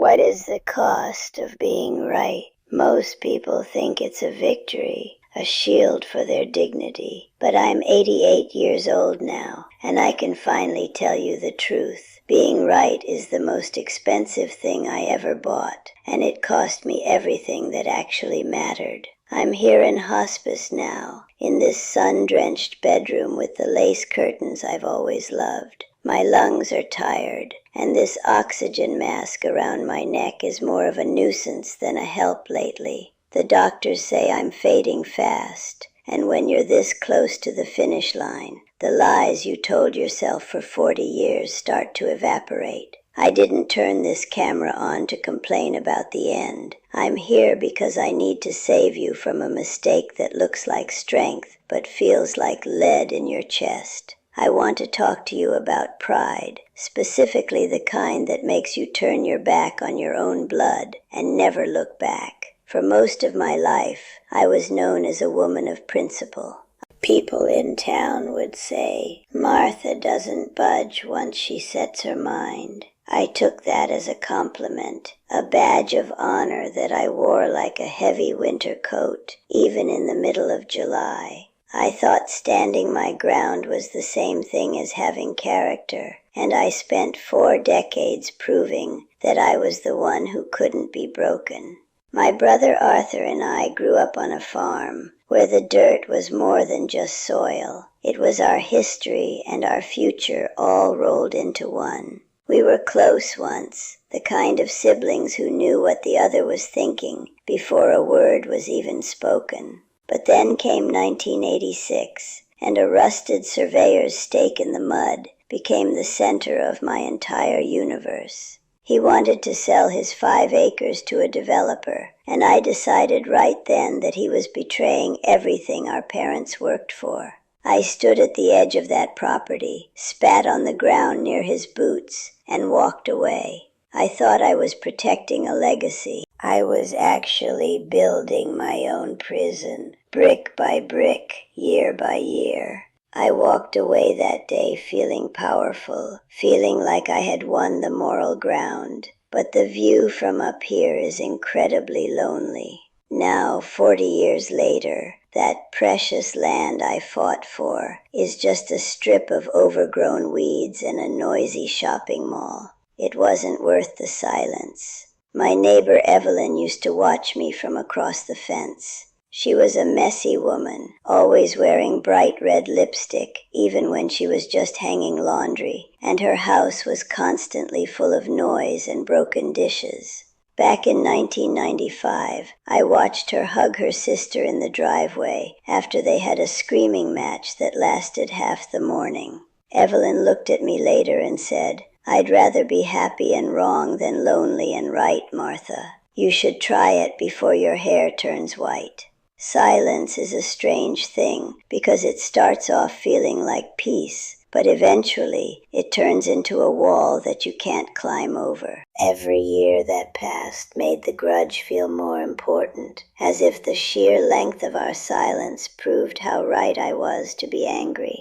What is the cost of being right? Most people think it's a victory, a shield for their dignity. But I'm 88 years old now, and I can finally tell you the truth. Being right is the most expensive thing I ever bought, and it cost me everything that actually mattered. I'm here in hospice now, in this sun-drenched bedroom with the lace curtains I've always loved. My lungs are tired, and this oxygen mask around my neck is more of a nuisance than a help lately. The doctors say I'm fading fast, and when you're this close to the finish line, the lies you told yourself for 40 years start to evaporate. I didn't turn this camera on to complain about the end. I'm here because I need to save you from a mistake that looks like strength but feels like lead in your chest. I want to talk to you about pride, specifically the kind that makes you turn your back on your own blood and never look back. For most of my life, I was known as a woman of principle. People in town would say, "Martha doesn't budge once she sets her mind." I took that as a compliment, a badge of honor that I wore like a heavy winter coat, even in the middle of July. I thought standing my ground was the same thing as having character, and I spent 4 decades proving that I was the one who couldn't be broken. My brother Arthur and I grew up on a farm where the dirt was more than just soil. It was our history and our future all rolled into one. We were close once, the kind of siblings who knew what the other was thinking before a word was even spoken. But then came 1986, and a rusted surveyor's stake in the mud became the center of my entire universe. He wanted to sell his 5 acres to a developer, and I decided right then that he was betraying everything our parents worked for. I stood at the edge of that property, spat on the ground near his boots, and walked away. I thought I was protecting a legacy. I was actually building my own prison, brick by brick, year by year. I walked away that day feeling powerful, feeling like I had won the moral ground. But the view from up here is incredibly lonely. Now, 40 years later, that precious land I fought for is just a strip of overgrown weeds and a noisy shopping mall. It wasn't worth the silence. My neighbor Evelyn used to watch me from across the fence. She was a messy woman, always wearing bright red lipstick, even when she was just hanging laundry, and her house was constantly full of noise and broken dishes. Back in 1995, I watched her hug her sister in the driveway after they had a screaming match that lasted half the morning. Evelyn looked at me later and said, "I'd rather be happy and wrong than lonely and right, Martha. You should try it before your hair turns white." Silence is a strange thing because it starts off feeling like peace, but eventually it turns into a wall that you can't climb over. Every year that passed made the grudge feel more important, as if the sheer length of our silence proved how right I was to be angry.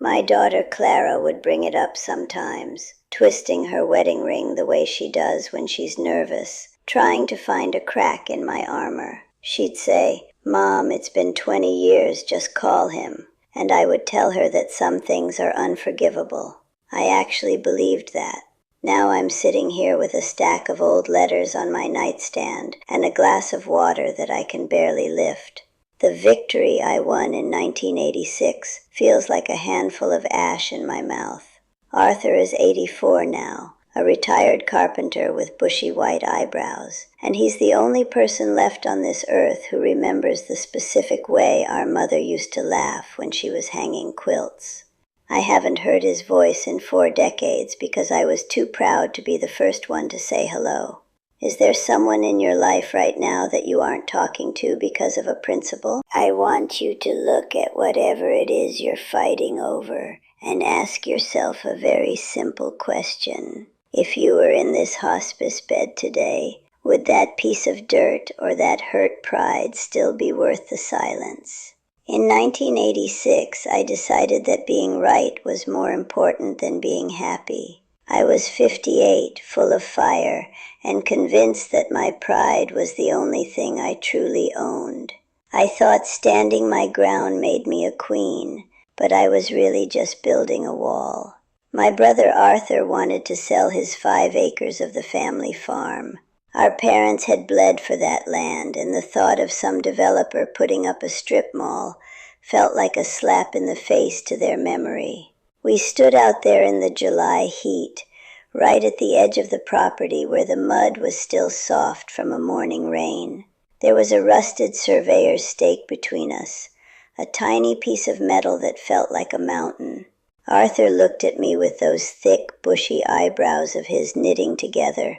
My daughter Clara would bring it up sometimes, twisting her wedding ring the way she does when she's nervous, trying to find a crack in my armor. She'd say, "Mom, it's been 20 years, just call him." And I would tell her that some things are unforgivable. I actually believed that. Now I'm sitting here with a stack of old letters on my nightstand and a glass of water that I can barely lift. The victory I won in 1986 feels like a handful of ash in my mouth. Arthur is 84 now, a retired carpenter with bushy white eyebrows, and he's the only person left on this earth who remembers the specific way our mother used to laugh when she was hanging quilts. I haven't heard his voice in 4 decades because I was too proud to be the first one to say hello. Is there someone in your life right now that you aren't talking to because of a principle? I want you to look at whatever it is you're fighting over and ask yourself a very simple question. If you were in this hospice bed today, would that piece of dirt or that hurt pride still be worth the silence? In 1986, I decided that being right was more important than being happy. I was 58, full of fire, and convinced that my pride was the only thing I truly owned. I thought standing my ground made me a queen, but I was really just building a wall. My brother Arthur wanted to sell his 5 acres of the family farm. Our parents had bled for that land, and the thought of some developer putting up a strip mall felt like a slap in the face to their memory. We stood out there in the July heat, right at the edge of the property where the mud was still soft from a morning rain. There was a rusted surveyor's stake between us, a tiny piece of metal that felt like a mountain. Arthur looked at me with those thick, bushy eyebrows of his knitting together,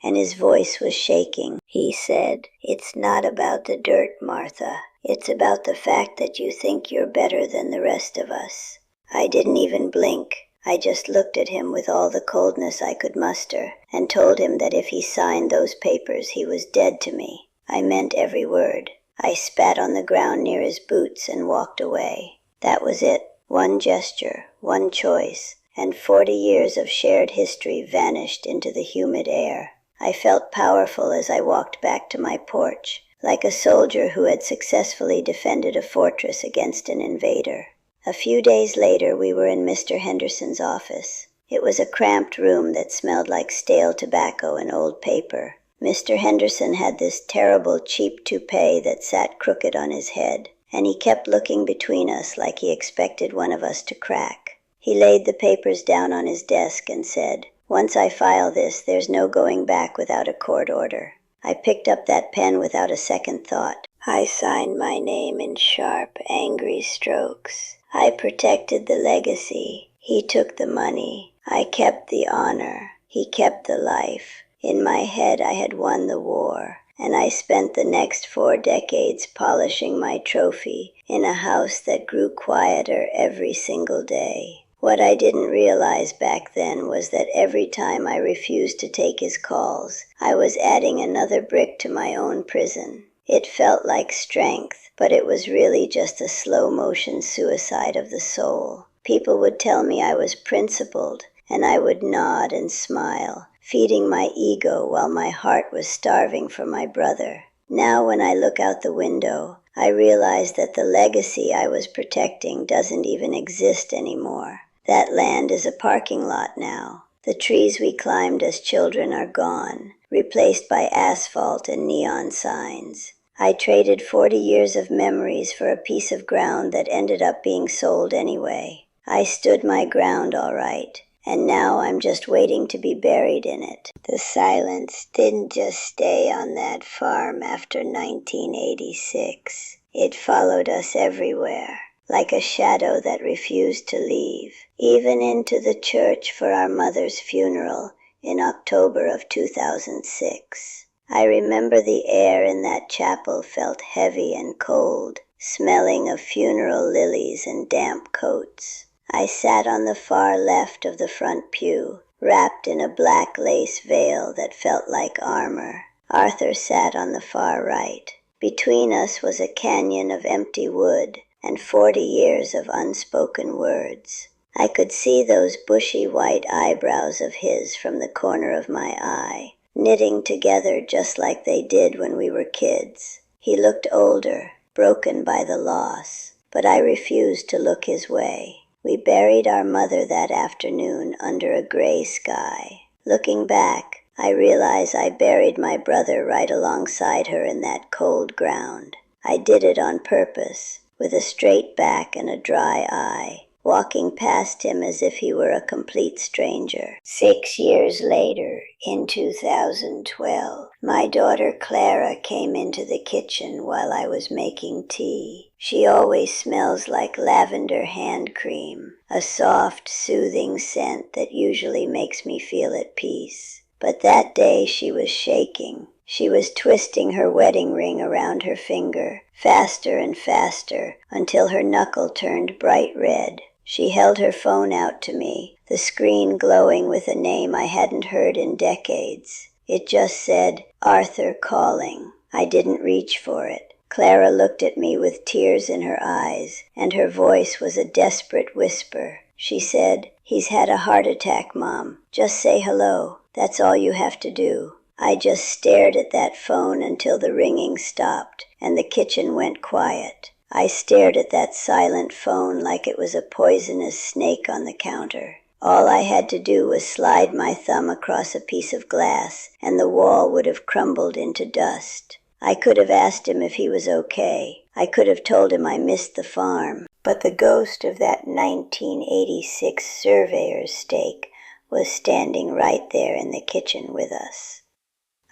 and his voice was shaking. He said, "It's not about the dirt, Martha. It's about the fact that you think you're better than the rest of us." I didn't even blink. I just looked at him with all the coldness I could muster, and told him that if he signed those papers he was dead to me. I meant every word. I spat on the ground near his boots and walked away. That was it. One gesture, one choice, and 40 years of shared history vanished into the humid air. I felt powerful as I walked back to my porch, like a soldier who had successfully defended a fortress against an invader. A few days later we were in Mr. Henderson's office. It was a cramped room that smelled like stale tobacco and old paper. Mr. Henderson had this terrible cheap toupee that sat crooked on his head, and he kept looking between us like he expected one of us to crack. He laid the papers down on his desk and said, "Once I file this, there's no going back without a court order." I picked up that pen without a second thought. I signed my name in sharp, angry strokes. I protected the legacy. He took the money. I kept the honor. He kept the life. In my head I had won the war, and I spent the next 4 decades polishing my trophy in a house that grew quieter every single day. What I didn't realize back then was that every time I refused to take his calls, I was adding another brick to my own prison. It felt like strength, but it was really just a slow-motion suicide of the soul. People would tell me I was principled, and I would nod and smile, feeding my ego while my heart was starving for my brother. Now when I look out the window, I realize that the legacy I was protecting doesn't even exist anymore. That land is a parking lot now. The trees we climbed as children are gone, replaced by asphalt and neon signs. I traded 40 years of memories for a piece of ground that ended up being sold anyway. I stood my ground all right, and now I'm just waiting to be buried in it. The silence didn't just stay on that farm after 1986. It followed us everywhere, like a shadow that refused to leave, even into the church for our mother's funeral in October of 2006. I remember the air in that chapel felt heavy and cold, smelling of funeral lilies and damp coats. I sat on the far left of the front pew, wrapped in a black lace veil that felt like armor. Arthur sat on the far right. Between us was a canyon of empty wood and 40 years of unspoken words. I could see those bushy white eyebrows of his from the corner of my eye, knitting together just like they did when we were kids. He looked older, broken by the loss, but I refused to look his way. We buried our mother that afternoon under a gray sky. Looking back, I realize I buried my brother right alongside her in that cold ground. I did it on purpose, with a straight back and a dry eye, walking past him as if he were a complete stranger. 6 years later, in 2012, my daughter Clara came into the kitchen while I was making tea. She always smells like lavender hand cream, a soft, soothing scent that usually makes me feel at peace. But that day she was shaking. She was twisting her wedding ring around her finger, faster and faster, until her knuckle turned bright red. She held her phone out to me, the screen glowing with a name I hadn't heard in decades. It just said, "Arthur calling." I didn't reach for it. Clara looked at me with tears in her eyes, and her voice was a desperate whisper. She said, "He's had a heart attack, Mom. Just say hello. That's all you have to do." I just stared at that phone until the ringing stopped and the kitchen went quiet. I stared at that silent phone like it was a poisonous snake on the counter. All I had to do was slide my thumb across a piece of glass, and the wall would have crumbled into dust. I could have asked him if he was okay. I could have told him I missed the farm. But the ghost of that 1986 surveyor's stake was standing right there in the kitchen with us.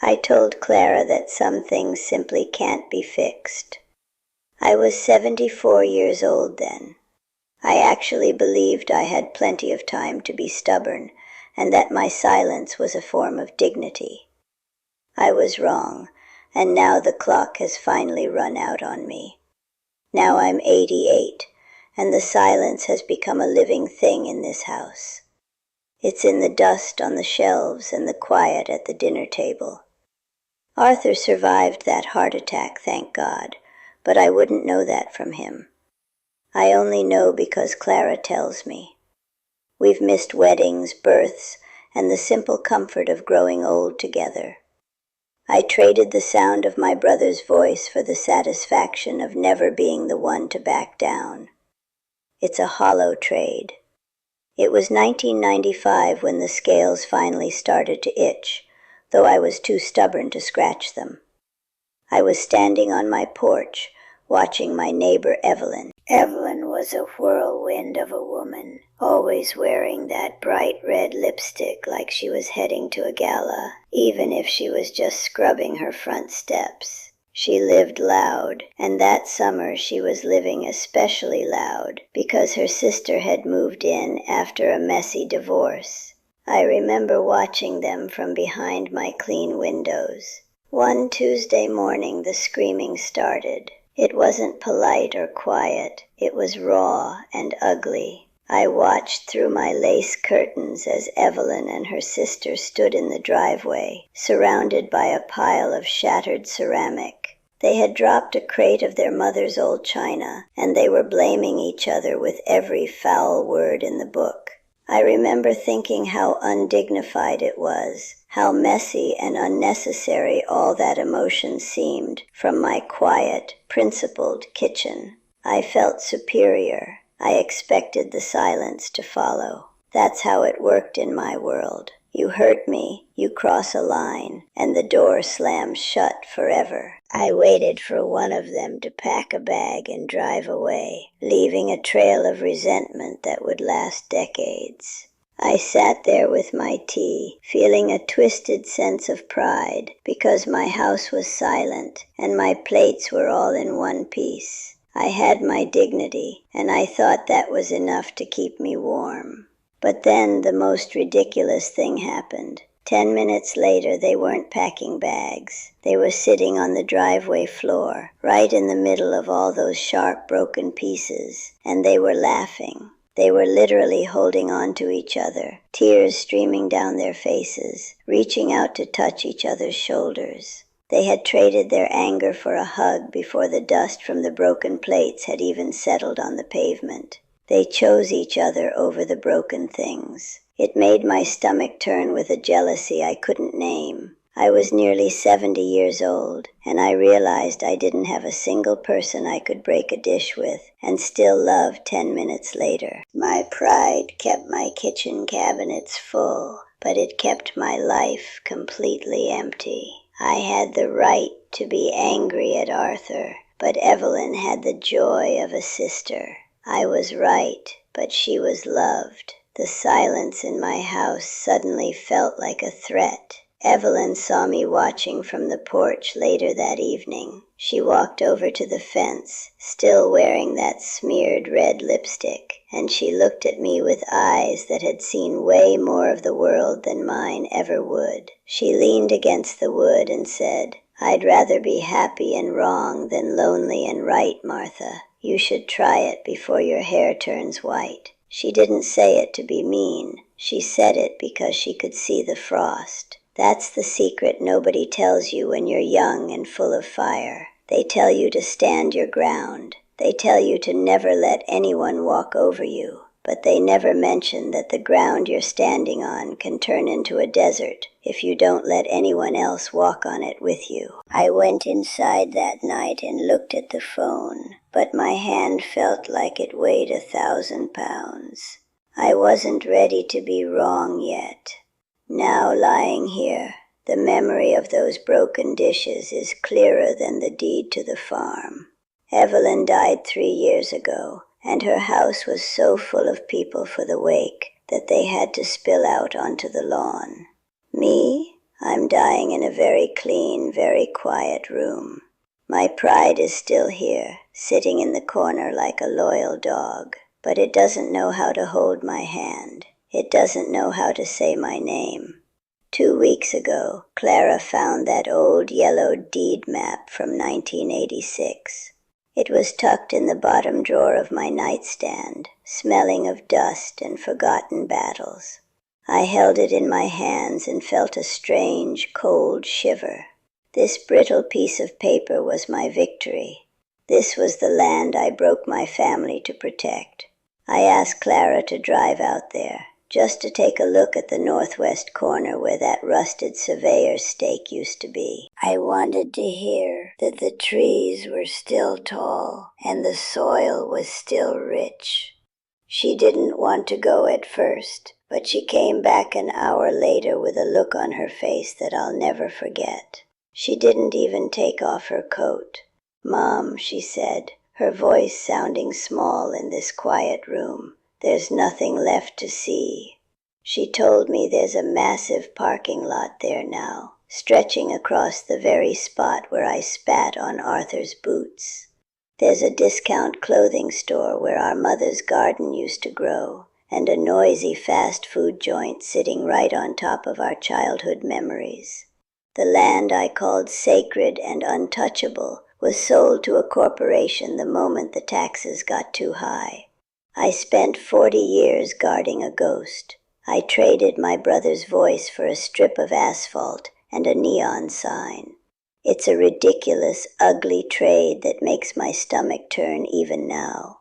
I told Clara that some things simply can't be fixed. I was 74 years old then. I actually believed I had plenty of time to be stubborn, and that my silence was a form of dignity. I was wrong, and now the clock has finally run out on me. Now I'm 88, and the silence has become a living thing in this house. It's in the dust on the shelves and the quiet at the dinner table. Arthur survived that heart attack, thank God, but I wouldn't know that from him. I only know because Clara tells me. We've missed weddings, births, and the simple comfort of growing old together. I traded the sound of my brother's voice for the satisfaction of never being the one to back down. It's a hollow trade. It was 1995 when the scales finally started to itch, though I was too stubborn to scratch them. I was standing on my porch, watching my neighbor Evelyn. Evelyn was a whirlwind of a woman, always wearing that bright red lipstick like she was heading to a gala, even if she was just scrubbing her front steps. She lived loud, and that summer she was living especially loud because her sister had moved in after a messy divorce. I remember watching them from behind my clean windows. One Tuesday morning the screaming started. It wasn't polite or quiet. It was raw and ugly. I watched through my lace curtains as Evelyn and her sister stood in the driveway, surrounded by a pile of shattered ceramic. They had dropped a crate of their mother's old china, and they were blaming each other with every foul word in the book. I remember thinking how undignified it was, how messy and unnecessary all that emotion seemed from my quiet, principled kitchen. I felt superior. I expected the silence to follow. That's how it worked in my world. You hurt me, you cross a line, and the door slams shut forever. I waited for one of them to pack a bag and drive away, leaving a trail of resentment that would last decades. I sat there with my tea, feeling a twisted sense of pride because my house was silent and my plates were all in one piece. I had my dignity, and I thought that was enough to keep me warm. But then the most ridiculous thing happened. 10 minutes later, they weren't packing bags. They were sitting on the driveway floor, right in the middle of all those sharp, broken pieces, and they were laughing. They were literally holding on to each other, tears streaming down their faces, reaching out to touch each other's shoulders. They had traded their anger for a hug before the dust from the broken plates had even settled on the pavement. They chose each other over the broken things. It made my stomach turn with a jealousy I couldn't name. I was nearly 70 years old, and I realized I didn't have a single person I could break a dish with and still love 10 minutes later. My pride kept my kitchen cabinets full, but it kept my life completely empty. I had the right to be angry at Arthur, but Evelyn had the joy of a sister. I was right, but she was loved. The silence in my house suddenly felt like a threat. Evelyn saw me watching from the porch later that evening. She walked over to the fence, still wearing that smeared red lipstick, and she looked at me with eyes that had seen way more of the world than mine ever would. She leaned against the wood and said, "I'd rather be happy and wrong than lonely and right, Martha. You should try it before your hair turns white." She didn't say it to be mean. She said it because she could see the frost. That's the secret nobody tells you when you're young and full of fire. They tell you to stand your ground. They tell you to never let anyone walk over you. but they never mention that the ground you're standing on can turn into a desert if you don't let anyone else walk on it with you. I went inside that night and looked at the phone, but my hand felt like it weighed 1,000 pounds. I wasn't ready to be wrong yet. Now, lying here, the memory of those broken dishes is clearer than the deed to the farm. Evelyn died 3 years ago, and her house was so full of people for the wake that they had to spill out onto the lawn. Me? I'm dying in a very clean, very quiet room. My pride is still here, sitting in the corner like a loyal dog, but it doesn't know how to hold my hand. It doesn't know how to say my name. 2 weeks ago, Clara found that old yellow deed map from 1986. It was tucked in the bottom drawer of my nightstand, smelling of dust and forgotten battles. I held it in my hands and felt a strange, cold shiver. This brittle piece of paper was my victory. This was the land I broke my family to protect. I asked Clara to drive out there, just to take a look at the northwest corner where that rusted surveyor's stake used to be. I wanted to hear that the trees were still tall and the soil was still rich. She didn't want to go at first, but she came back an hour later with a look on her face that I'll never forget. She didn't even take off her coat. "Mom," she said, her voice sounding small in this quiet room, "there's nothing left to see." She told me there's a massive parking lot there now, stretching across the very spot where I spat on Arthur's boots. There's a discount clothing store where our mother's garden used to grow, and a noisy fast food joint sitting right on top of our childhood memories. The land I called sacred and untouchable was sold to a corporation the moment the taxes got too high. I spent 40 years guarding a ghost. I traded my brother's voice for a strip of asphalt and a neon sign. It's a ridiculous, ugly trade that makes my stomach turn even now.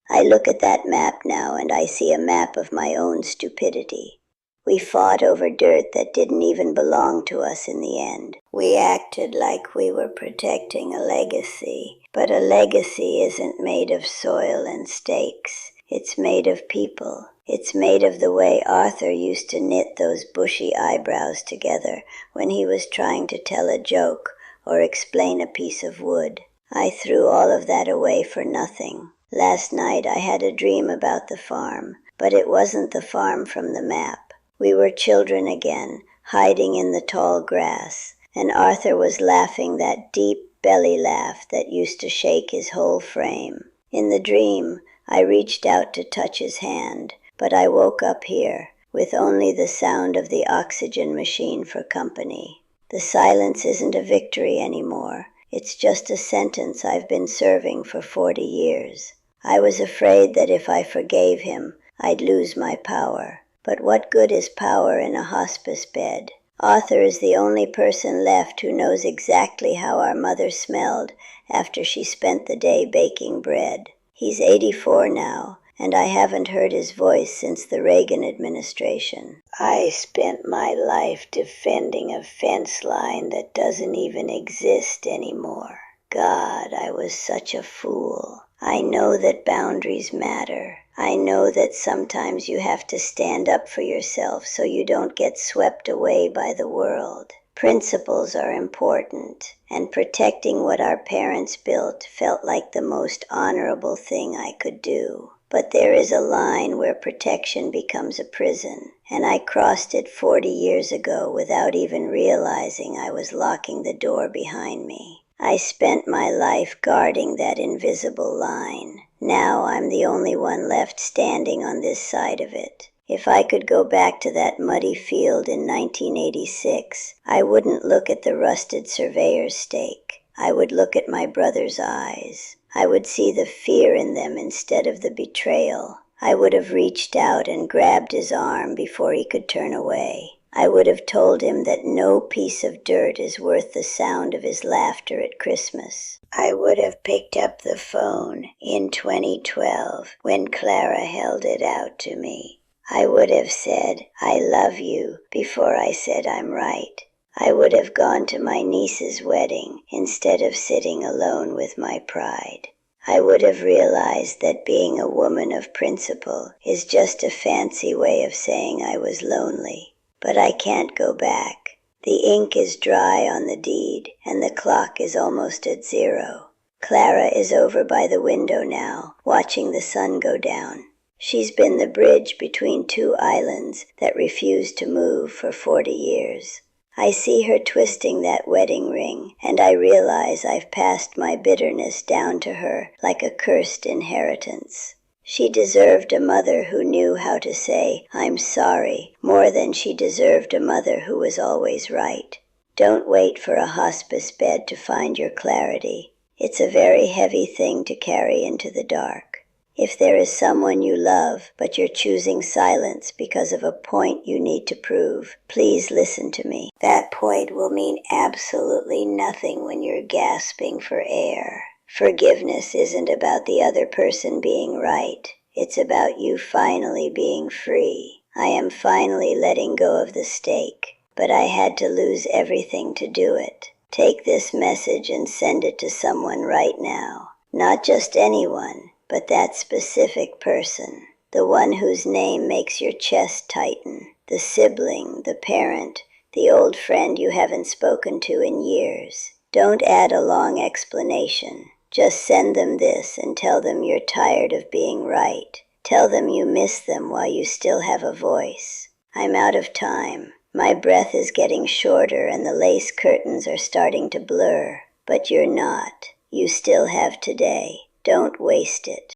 I look at that map now and I see a map of my own stupidity. We fought over dirt that didn't even belong to us in the end. We acted like we were protecting a legacy, but a legacy isn't made of soil and stakes. It's made of people. It's made of the way Arthur used to knit those bushy eyebrows together when he was trying to tell a joke or explain a piece of wood. I threw all of that away for nothing. Last night I had a dream about the farm, but it wasn't the farm from the map. We were children again, hiding in the tall grass, and Arthur was laughing that deep belly laugh that used to shake his whole frame. In the dream, I reached out to touch his hand, but I woke up here, with only the sound of the oxygen machine for company. The silence isn't a victory anymore. It's just a sentence I've been serving for 40 years. I was afraid that if I forgave him, I'd lose my power. But what good is power in a hospice bed? Arthur is the only person left who knows exactly how our mother smelled after she spent the day baking bread. He's 84 now, and I haven't heard his voice since the Reagan administration. I spent my life defending a fence line that doesn't even exist anymore. God, I was such a fool. I know that boundaries matter. I know that sometimes you have to stand up for yourself so you don't get swept away by the world. Principles are important, and protecting what our parents built felt like the most honorable thing I could do. But there is a line where protection becomes a prison, and I crossed it 40 years ago without even realizing I was locking the door behind me. I spent my life guarding that invisible line. Now I'm the only one left standing on this side of it. If I could go back to that muddy field in 1986, I wouldn't look at the rusted surveyor's stake. I would look at my brother's eyes. I would see the fear in them instead of the betrayal. I would have reached out and grabbed his arm before he could turn away. I would have told him that no piece of dirt is worth the sound of his laughter at Christmas. I would have picked up the phone in 2012 when Clara held it out to me. I would have said, "I love you," before I said I'm right. I would have gone to my niece's wedding instead of sitting alone with my pride. I would have realized that being a woman of principle is just a fancy way of saying I was lonely. But I can't go back. The ink is dry on the deed, and the clock is almost at 0. Clara is over by the window now, watching the sun go down. She's been the bridge between two islands that refused to move for 40 years. I see her twisting that wedding ring, and I realize I've passed my bitterness down to her like a cursed inheritance. She deserved a mother who knew how to say, "I'm sorry," more than she deserved a mother who was always right. Don't wait for a hospice bed to find your clarity. It's a very heavy thing to carry into the dark. If there is someone you love, but you're choosing silence because of a point you need to prove, please listen to me. That point will mean absolutely nothing when you're gasping for air. Forgiveness isn't about the other person being right. It's about you finally being free. I am finally letting go of the stake, but I had to lose everything to do it. Take this message and send it to someone right now. Not just anyone, but that specific person. The one whose name makes your chest tighten. The sibling, the parent, the old friend you haven't spoken to in years. Don't add a long explanation. Just send them this and tell them you're tired of being right. Tell them you miss them while you still have a voice. I'm out of time. My breath is getting shorter and the lace curtains are starting to blur. But you're not. You still have today. Don't waste it.